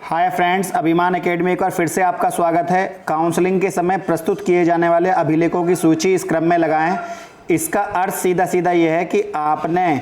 Hi friends, अभिमान academy एक बार फिर से आपका स्वागत है। काउंसलिंग के समय प्रस्तुत किए जाने वाले अभिलेखों की सूची इस क्रम में लगाएं। इसका अर्थ सीधा सीधा ये है कि आपने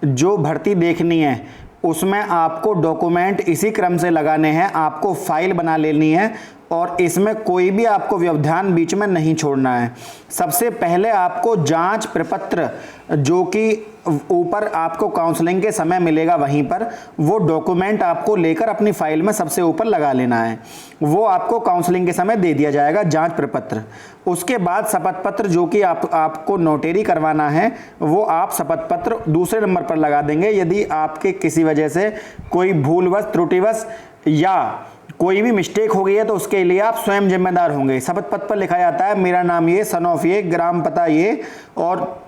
जो भर्ती देखनी है उसमें आपको डॉक्यूमेंट इसी क्रम से लगाने हैं, आपको फाइल बना लेनी है और इसमें कोई भी आपको व्यवधान बीच में नहीं छोड़ना है। सबसे पहले आपको जांच प्रपत्र जो कि ऊपर आपको काउंसलिंग के समय मिलेगा, वहीं पर वो डॉक्यूमेंट आपको लेकर अपनी फाइल में सबसे ऊपर लगा लेना है। वो आपको काउंसलिंग के समय दे दिया जाएगा, जांच प्रपत्र। उसके बाद शपथ पत्र जो कि आपको नोटरी करवाना है, वो आप शपथ पत्र दूसरे नंबर पर लगा देंगे। यदि आपके किसी वजह से कोई भूलवश, त्रुटिवश या कोई भी मिस्टेक हो गई है तो उसके लिए आप स्वयं जिम्मेदार होंगे। शपथ पत्र पर लिखा जाता है मेरा नाम ये, सन ऑफ ये, ग्राम पता ये, और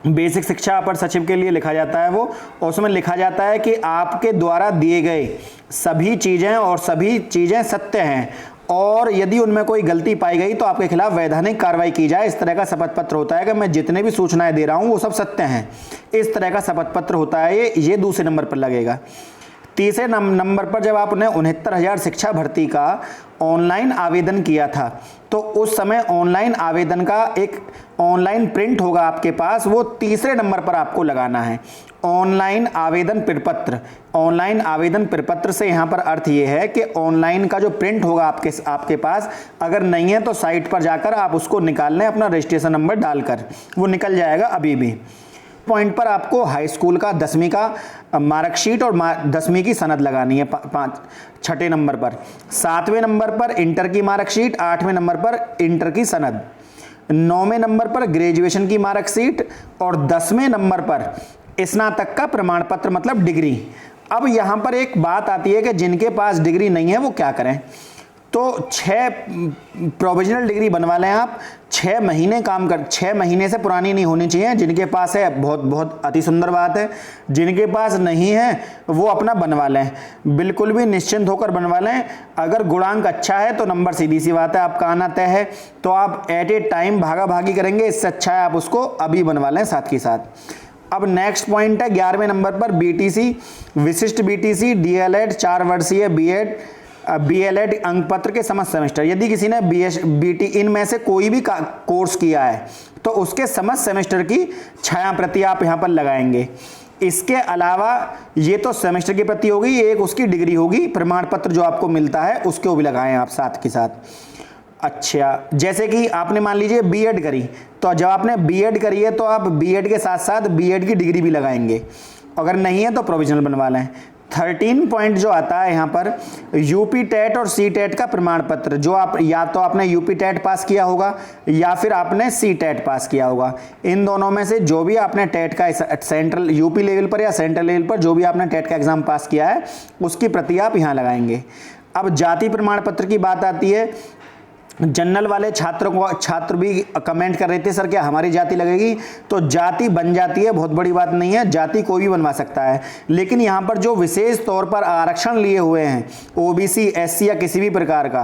बेसिक शिक्षा अपर सचिव के लिए लिखा जाता है वो। और उसमें लिखा जाता है कि आपके द्वारा दिए गए सभी चीज़ें सत्य हैं और यदि उनमें कोई गलती पाई गई तो आपके खिलाफ वैधानिक कार्रवाई की जाए। इस तरह का शपथ पत्र होता है कि मैं जितने भी सूचनाएं दे रहा हूं वो सब सत्य हैं। इस तरह का शपथ पत्र होता है ये दूसरे नंबर पर लगेगा। तीसरे नंबर पर जब आपने 69,000 शिक्षा भर्ती का ऑनलाइन आवेदन किया था तो उस समय ऑनलाइन आवेदन का एक ऑनलाइन प्रिंट होगा आपके पास, वो तीसरे नंबर पर आपको लगाना है। ऑनलाइन आवेदन प्रपत्र। ऑनलाइन आवेदन प्रपत्र से यहाँ पर अर्थ ये है कि ऑनलाइन का जो प्रिंट होगा आपके पास, अगर नहीं है तो साइट पर जाकर आप उसको निकाल लें अपना रजिस्ट्रेशन नंबर डालकर, वो निकल जाएगा अभी भी। पॉइंट पर आपको हाई स्कूल का 10वीं का मार्कशीट और 10वीं की सनद लगानी है छठे नंबर पर। 7वें नंबर पर इंटर की मार्कशीट, 8वें नंबर पर इंटर की सनद, 9वें नंबर पर ग्रेजुएशन की मार्कशीट और 10वें नंबर पर स्नातक का प्रमाण पत्र मतलब डिग्री। अब यहाँ पर एक बात आती है कि जिनके पास डिग्री नहीं है वो क्या करें। तो 6 प्रोविजनल डिग्री बनवा लें आप। 6 महीने से पुरानी नहीं होनी चाहिए। जिनके पास है बहुत अति सुंदर बात है, जिनके पास नहीं है वो अपना बनवा लें, बिल्कुल भी निश्चिंत होकर बनवा लें। अगर गुणांक अच्छा है तो नंबर सीधी सी बात है आपका आना तय है, तो आप एट ए टाइम भागा भागी करेंगे। इससे अच्छा है आप उसको अभी बनवा लें साथ के साथ। अब नेक्स्ट पॉइंट है 11वें नंबर पर बीटीसी, विशिष्ट बीटीसी, डीएलएड, 4 वर्षीय बीएलएड अंक पत्र के समस्त सेमेस्टर। यदि किसी ने बीटी इनमें से कोई भी कोर्स किया है तो उसके समस्त सेमेस्टर की छाया प्रति आप यहाँ पर लगाएंगे। इसके अलावा ये तो सेमेस्टर की प्रति होगी, एक उसकी डिग्री होगी, प्रमाण पत्र जो आपको मिलता है उसको भी लगाएं आप साथ के साथ। अच्छा, जैसे कि आपने मान लीजिए बीएड करी, तो जब आपने बीएड करी है तो आप बीएड के साथ साथ बीएड की डिग्री भी लगाएंगे। अगर नहीं है तो प्रोविजनल बनवा लें। 13 पॉइंट जो आता है यहाँ पर यूपी टेट और सी टेट का प्रमाण पत्र, जो आप या तो आपने यूपी टेट पास किया होगा या फिर आपने सी टेट पास किया होगा। इन दोनों में से जो भी आपने टेट का सेंट्रल यूपी लेवल पर या सेंट्रल लेवल पर जो भी आपने टेट का एग्जाम पास किया है उसकी प्रति आप यहाँ लगाएंगे। अब जाति प्रमाण पत्र की बात आती है। जनरल वाले छात्र भी कमेंट कर रहे थे सर क्या हमारी जाति लगेगी, तो जाति बन जाती है, बहुत बड़ी बात नहीं है, जाति कोई भी बनवा सकता है। लेकिन यहाँ पर जो विशेष तौर पर आरक्षण लिए हुए हैं ओबीसी, एससी या किसी भी प्रकार का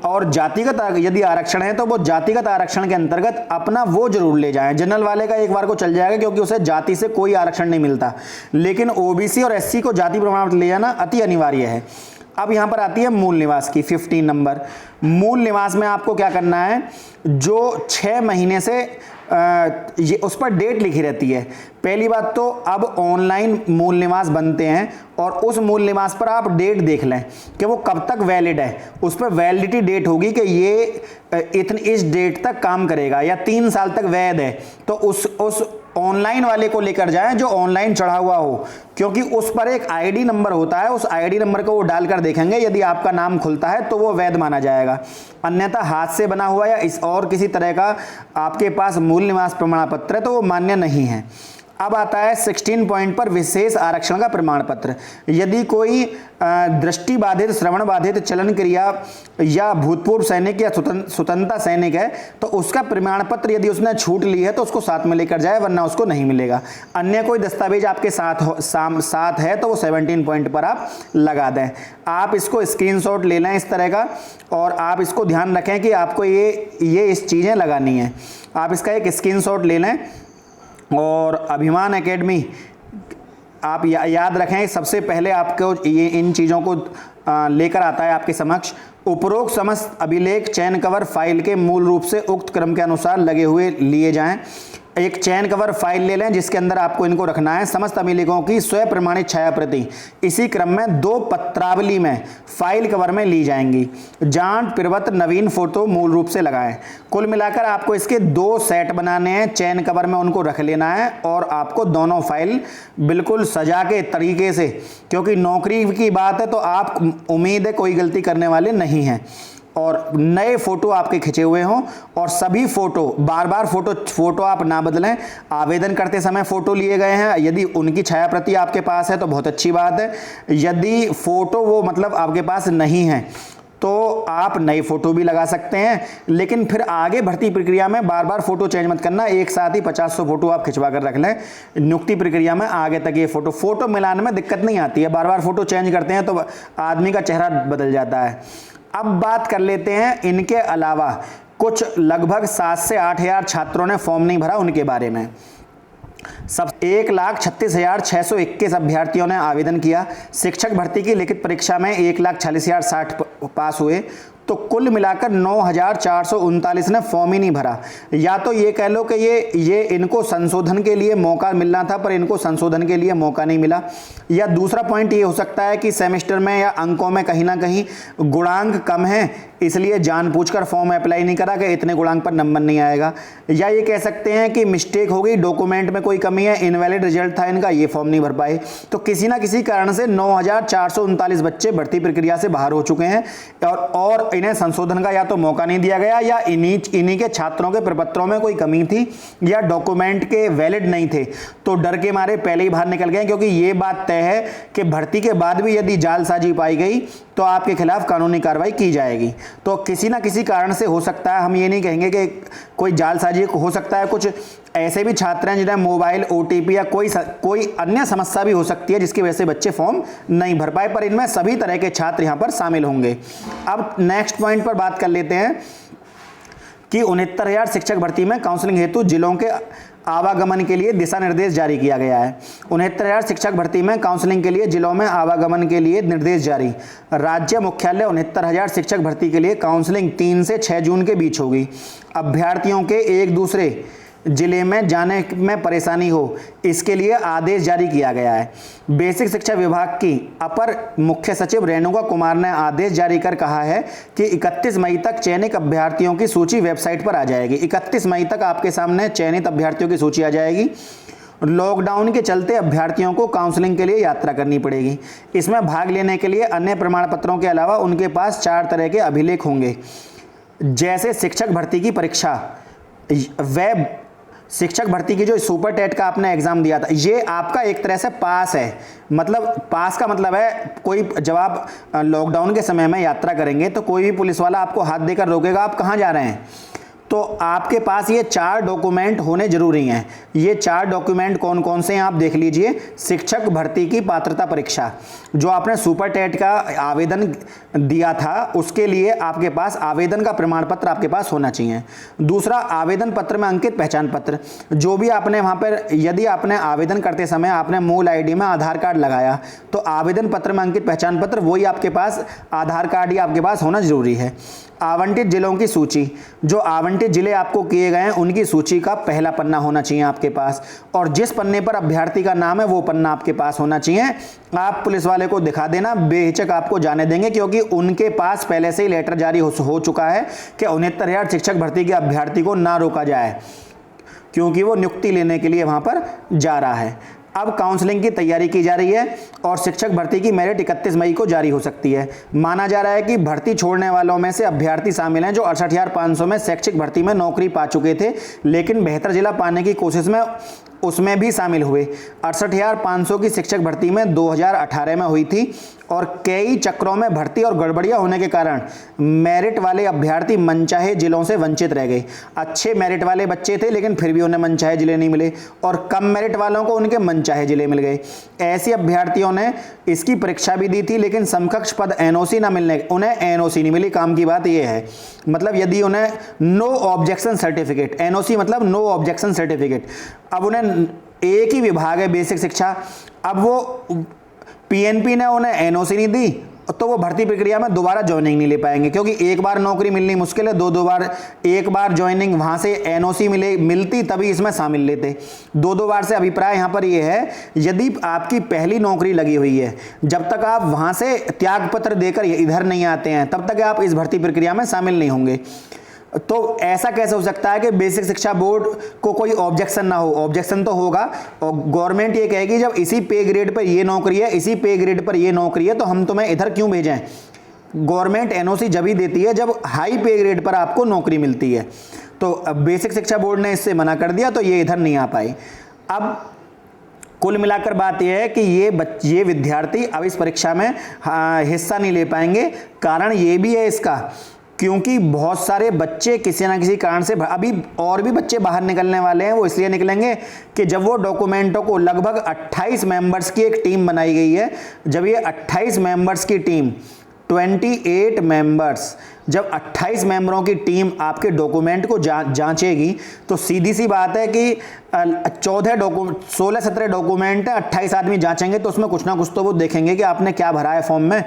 और जातिगत यदि आरक्षण है तो वो जातिगत आरक्षण के अंतर्गत अपना वो जरूर ले जाएं। जनरल वाले का एक बार को चल जाएगा क्योंकि उसे जाति से कोई आरक्षण नहीं मिलता, लेकिन ओबीसी और एससी को जाति प्रमाण पत्र ले जाना अति अनिवार्य है। अब यहां पर आती है मूल निवास की 15 नंबर। मूल निवास में आपको क्या करना है, जो 6 महीने से ये उस पर डेट लिखी रहती है। पहली बात तो अब ऑनलाइन मूल निवास बनते हैं और उस मूल निवास पर आप डेट देख लें कि वो कब तक वैलिड है। उस पर वैलिडिटी डेट होगी कि ये इस डेट तक काम करेगा या 3 साल तक वैध है, तो उस ऑनलाइन वाले को लेकर जाएं जो ऑनलाइन चढ़ा हुआ हो, क्योंकि उस पर एक आईडी नंबर होता है। उस आईडी नंबर को वो डालकर देखेंगे, यदि आपका नाम खुलता है तो वो वैध माना जाएगा। अन्यथा हाथ से बना हुआ या इस और किसी तरह का आपके पास मूल निवास प्रमाण पत्र है तो वो मान्य नहीं है। अब आता है 16 पॉइंट पर विशेष आरक्षण का प्रमाण पत्र। यदि कोई दृष्टि बाधित, श्रवण बाधित, चलन क्रिया या भूतपूर्व सैनिक या स्वतंत्रता सैनिक है तो उसका प्रमाण पत्र यदि उसने छूट ली है तो उसको साथ में लेकर जाए, वरना उसको नहीं मिलेगा। अन्य कोई दस्तावेज आपके साथ है तो वो 17 पॉइंट पर आप लगा दें। आप इसको स्क्रीनशॉट ले लें इस तरह का, और आप इसको ध्यान रखें कि आपको ये इस चीज़ें लगानी है। आप इसका एक स्क्रीनशॉट ले लें और अभिमान एकेडमी आप याद रखें, सबसे पहले आपको ये इन चीज़ों को लेकर आता है आपके समक्ष। उपरोक्त समस्त अभिलेख चयन कवर फाइल के मूल रूप से उक्त क्रम के अनुसार लगे हुए लिए जाएं। एक चयन कवर फाइल ले लें जिसके अंदर आपको इनको रखना है। समस्त अभिलेखों की स्वयं प्रमाणित छाया प्रति इसी क्रम में 2 पत्रावली में फाइल कवर में ली जाएंगी। जांच प्रवृत्त नवीन फोटो मूल रूप से लगाएं। कुल मिलाकर आपको इसके 2 सेट बनाने हैं, चयन कवर में उनको रख लेना है और आपको दोनों फाइल बिल्कुल सजा के तरीके से, क्योंकि नौकरी की बात है तो आप उम्मीद है कोई गलती करने वाले नहीं हैं, और नए फोटो आपके खिंचे हुए हों और सभी फोटो बार बार फोटो आप ना बदलें। आवेदन करते समय फोटो लिए गए हैं, यदि उनकी छाया प्रति आपके पास है तो बहुत अच्छी बात है। यदि फोटो वो मतलब आपके पास नहीं है तो आप नए फोटो भी लगा सकते हैं, लेकिन फिर आगे भर्ती प्रक्रिया में बार बार फोटो चेंज मत करना। एक साथ ही 50-100 फोटो आप खिंचवा कर रख लें। नियुक्ति प्रक्रिया में आगे तक ये फोटो मिलाने में दिक्कत नहीं आती है। बार बार फोटो चेंज करते हैं तो आदमी का चेहरा बदल जाता है। अब बात कर लेते हैं इनके अलावा कुछ लगभग 7 से 8 हज़ार छात्रों ने फॉर्म नहीं भरा, उनके बारे में। सब 1,36,621 अभ्यर्थियों ने आवेदन किया। शिक्षक भर्ती की लिखित परीक्षा में 1,40,060 पास हुए, तो कुल मिलाकर 9,439 ने फॉर्म ही नहीं भरा। या तो ये कह लो कि ये इनको संशोधन के लिए मौका मिलना था पर इनको संशोधन के लिए मौका नहीं मिला, या दूसरा पॉइंट ये हो सकता है कि सेमेस्टर में या अंकों में कहीं ना कहीं गुणांक कम है, इसलिए जानबूझकर फॉर्म अप्लाई नहीं करा कि इतने गुणांक पर नंबर नहीं आएगा। या ये कह सकते हैं कि मिस्टेक हो गई, डॉक्यूमेंट में कोई कमी है, इनवैलिड रिजल्ट था इनका, ये फॉर्म नहीं भर पाए। तो किसी ना किसी कारण से 9,439 बच्चे भर्ती प्रक्रिया से बाहर हो चुके हैं और इन्हें संशोधन का या तो मौका नहीं दिया गया, या इन्हीं के छात्रों के प्रपत्रों में कोई कमी थी, या डॉक्यूमेंट के वैलिड नहीं थे, तो डर के मारे पहले ही बाहर निकल गए। क्योंकि ये बात तय है कि भर्ती के बाद भी यदि जालसाजी पाई गई तो आपके खिलाफ कानूनी कार्रवाई की जाएगी। तो किसी ना किसी कारण से हो सकता है, हम ये नहीं कहेंगे कि कोई जालसाजी हो सकता है, कुछ ऐसे भी छात्र हैं जिन्हें मोबाइल OTP या कोई अन्य समस्या भी हो सकती है जिसकी वजह से बच्चे फॉर्म नहीं भर पाए, पर इनमें सभी तरह के छात्र यहां पर शामिल होंगे। अब नेक्स्ट पॉइंट पर बात कर लेते हैं कि 69,000 शिक्षक भर्ती में काउंसलिंग हेतु जिलों के आवागमन के लिए दिशा निर्देश जारी किया गया है। 69,000 शिक्षक भर्ती में काउंसलिंग के लिए जिलों में आवागमन के लिए निर्देश जारी। राज्य मुख्यालय 69,000 शिक्षक भर्ती के लिए काउंसलिंग 3 से 6 जून के बीच होगी। अभ्यर्थियों के एक दूसरे जिले में जाने में परेशानी हो, इसके लिए आदेश जारी किया गया है। बेसिक शिक्षा विभाग की अपर मुख्य सचिव रेणुका कुमार ने आदेश जारी कर कहा है कि 31 मई तक चयनित अभ्यर्थियों की सूची वेबसाइट पर आ जाएगी। 31 मई तक आपके सामने चयनित अभ्यर्थियों की सूची आ जाएगी। लॉकडाउन के चलते अभ्यर्थियों को काउंसलिंग के लिए यात्रा करनी पड़ेगी। इसमें भाग लेने के लिए अन्य प्रमाण पत्रों के अलावा उनके पास 4 तरह के अभिलेख होंगे, जैसे शिक्षक भर्ती की परीक्षा, वेब शिक्षक भर्ती की जो सुपर टेट का आपने एग्जाम दिया था, ये आपका एक तरह से पास है। मतलब पास का मतलब है कोई, जब आप लॉकडाउन के समय में यात्रा करेंगे तो कोई भी पुलिस वाला आपको हाथ देकर रोकेगा आप कहाँ जा रहे हैं, तो आपके पास ये 4 डॉक्यूमेंट होने जरूरी हैं। ये 4 डॉक्यूमेंट कौन कौन से हैं आप देख लीजिए। शिक्षक भर्ती की पात्रता परीक्षा, जो आपने सुपर टेट का आवेदन दिया था उसके लिए आपके पास आवेदन का प्रमाण पत्र आपके पास होना चाहिए। दूसरा, आवेदन पत्र में अंकित पहचान पत्र, जो भी आपने वहाँ पर, यदि आपने आवेदन करते समय आपने मूल ID में आधार कार्ड लगाया तो आवेदन पत्र में अंकित पहचान पत्र वही आपके पास, आधार कार्ड ही आपके पास होना जरूरी है। आवंटित जिलों की सूची, जो आवंटित जिले आपको किए गए हैं उनकी सूची का पहला पन्ना होना चाहिए आपके पास, और जिस पन्ने पर अभ्यर्थी का नाम है वो पन्ना आपके पास होना चाहिए। आप पुलिस वाले को दिखा देना, बेहिचक आपको जाने देंगे, क्योंकि उनके पास पहले से ही लेटर जारी हो चुका है कि 69,000 शिक्षक भर्ती के अभ्यर्थी को ना रोका जाए, क्योंकि वो नियुक्ति लेने के लिए वहां पर जा रहा है। अब काउंसलिंग की तैयारी की जा रही है और शिक्षक भर्ती की मेरिट 31 मई को जारी हो सकती है। माना जा रहा है कि भर्ती छोड़ने वालों में से अभ्यर्थी शामिल हैं जो 68,500 में शैक्षिक भर्ती में नौकरी पा चुके थे, लेकिन बेहतर जिला पाने की कोशिश में उसमें भी शामिल हुए। 68,500 की शिक्षक भर्ती में 2018 में हुई थी और कई चक्रों में भर्ती और गड़बड़ियां होने के कारण मेरिट वाले अभ्यर्थी मनचाहे जिलों से वंचित रह गए। अच्छे मेरिट वाले बच्चे थे लेकिन फिर भी उन्हें मनचाहे जिले नहीं मिले, और कम मेरिट वालों को उनके मनचाहे जिले मिल गए। ऐसे अभ्यर्थियों ने इसकी परीक्षा भी दी थी, लेकिन समकक्ष पद NOC ना मिलने, उन्हें NOC नहीं मिली। काम की बात यह है, मतलब यदि उन्हें नो ऑब्जेक्शन सर्टिफिकेट, NOC मतलब नो ऑब्जेक्शन सर्टिफिकेट, अब उन्हें एक ही विभाग है बेसिक शिक्षा। अब वो पीएनपी ने उन्हें एनओसी नहीं दी तो वो भर्ती प्रक्रिया में दोबारा ज्वाइनिंग नहीं ले पाएंगे, क्योंकि एक बार नौकरी मिलनी मुश्किल है, दो बार, एक बार ज्वाइनिंग वहां से एनओसी मिलती तभी इसमें शामिल लेते। दो बार से अभिप्राय यहां पर ये है, यदि आपकी पहली नौकरी लगी हुई है, जब तक आप वहां से त्यागपत्र देकर इधर नहीं आते हैं तब तक आप इस भर्ती प्रक्रिया में शामिल नहीं होंगे। तो ऐसा कैसे हो सकता है कि बेसिक शिक्षा बोर्ड को कोई ऑब्जेक्शन ना हो? ऑब्जेक्शन तो होगा, और गवर्नमेंट ये कहेगी जब इसी पे ग्रेड पर ये नौकरी है, इसी पे ग्रेड पर ये नौकरी है, तो हम तुम्हें इधर क्यों भेजें? गवर्नमेंट एनओसी जब ही देती है जब हाई पे ग्रेड पर आपको नौकरी मिलती है। तो बेसिक शिक्षा बोर्ड ने इससे मना कर दिया, तो ये इधर नहीं आ पाई। अब कुल मिलाकर बात यह है कि ये विद्यार्थी अब इस परीक्षा में हिस्सा नहीं ले पाएंगे। कारण ये भी है इसका, क्योंकि बहुत सारे बच्चे किसी ना किसी कारण से, अभी और भी बच्चे बाहर निकलने वाले हैं। वो इसलिए निकलेंगे कि जब वो डॉक्यूमेंटों को, लगभग 28 मेंबर्स की एक टीम बनाई गई है, जब ये 28 मेंबर्स की टीम, 28 मेंबर्स, जब 28 मेंबरों की टीम आपके डॉक्यूमेंट को जांचेगी, तो सीधी सी बात है कि 16-17 डॉक्यूमेंट 28 आदमी जांचेंगे, तो उसमें कुछ ना कुछ तो वो देखेंगे कि आपने क्या भरा है फॉर्म में।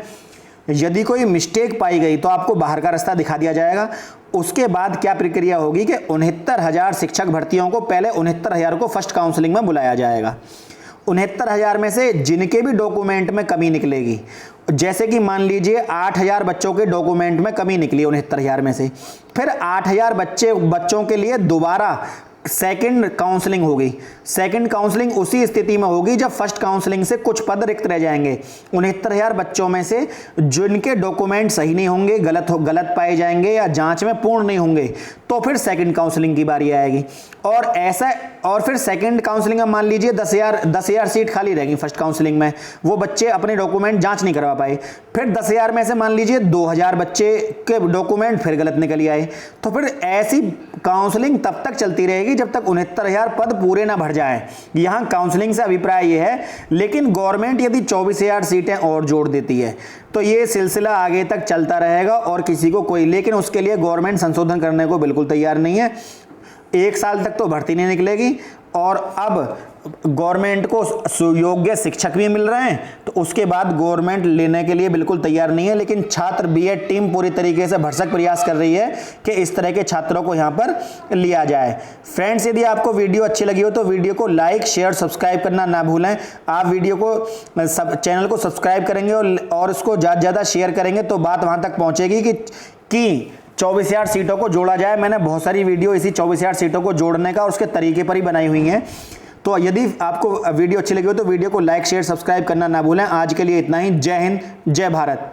यदि कोई मिस्टेक पाई गई तो आपको बाहर का रास्ता दिखा दिया जाएगा। उसके बाद क्या प्रक्रिया होगी कि 69,000 शिक्षक भर्तियों को, पहले 69,000 को फर्स्ट काउंसलिंग में बुलाया जाएगा। 69,000 में से जिनके भी डॉक्यूमेंट में कमी निकलेगी, जैसे कि मान लीजिए 8,000 बच्चों के डॉक्यूमेंट में कमी निकली 69,000 में से, फिर 8,000 बच्चों के लिए दोबारा सेकंड काउंसलिंग होगी। सेकंड काउंसलिंग उसी स्थिति में होगी जब फर्स्ट काउंसलिंग से कुछ पद रिक्त रह जाएंगे। 69,000 बच्चों में से जिनके डॉक्यूमेंट सही नहीं होंगे, गलत पाए जाएंगे या जांच में पूर्ण नहीं होंगे, तो फिर सेकंड काउंसलिंग की बारी आएगी। और फिर सेकंड काउंसलिंग में मान लीजिए 10,000 सीट खाली रहेगी फर्स्ट काउंसलिंग में, वो बच्चे अपने डॉक्यूमेंट जांच नहीं करवा पाए। फिर 10,000 में से मान लीजिए 2,000 बच्चे के डॉक्यूमेंट फिर गलत निकल आए, तो फिर ऐसी काउंसलिंग तब तक चलती रहेगी जब तक 69,000 पद पूरे ना भर जाए। यहां काउंसलिंग से अभिप्राय यह है, लेकिन गवर्नमेंट यदि 24,000 सीटें और जोड़ देती है तो ये सिलसिला आगे तक चलता रहेगा और किसी को कोई, लेकिन उसके लिए गवर्नमेंट संशोधन करने को बिल्कुल तैयार नहीं है। 1 साल तक तो भर्ती नहीं निकलेगी, और अब गवर्नमेंट को योग्य शिक्षक भी मिल रहे हैं, तो उसके बाद गवर्नमेंट लेने के लिए बिल्कुल तैयार नहीं है। लेकिन छात्र बीएड टीम पूरी तरीके से भरसक प्रयास कर रही है कि इस तरह के छात्रों को यहां पर लिया जाए। फ्रेंड्स, यदि आपको वीडियो अच्छी लगी हो तो वीडियो को लाइक, शेयर, सब्सक्राइब करना ना भूलें। आप वीडियो को चैनल को सब्सक्राइब करेंगे और उसको ज़्यादा शेयर करेंगे तो बात वहां तक पहुंचेगी कि 24,000 सीटों को जोड़ा जाए। मैंने बहुत सारी वीडियो इसी 24,000 सीटों को जोड़ने का और उसके तरीके पर ही बनाई हुई हैं। तो यदि आपको वीडियो अच्छी लगी हो तो वीडियो को लाइक, शेयर, सब्सक्राइब करना ना भूलें। आज के लिए इतना ही। जय हिंद, जय भारत।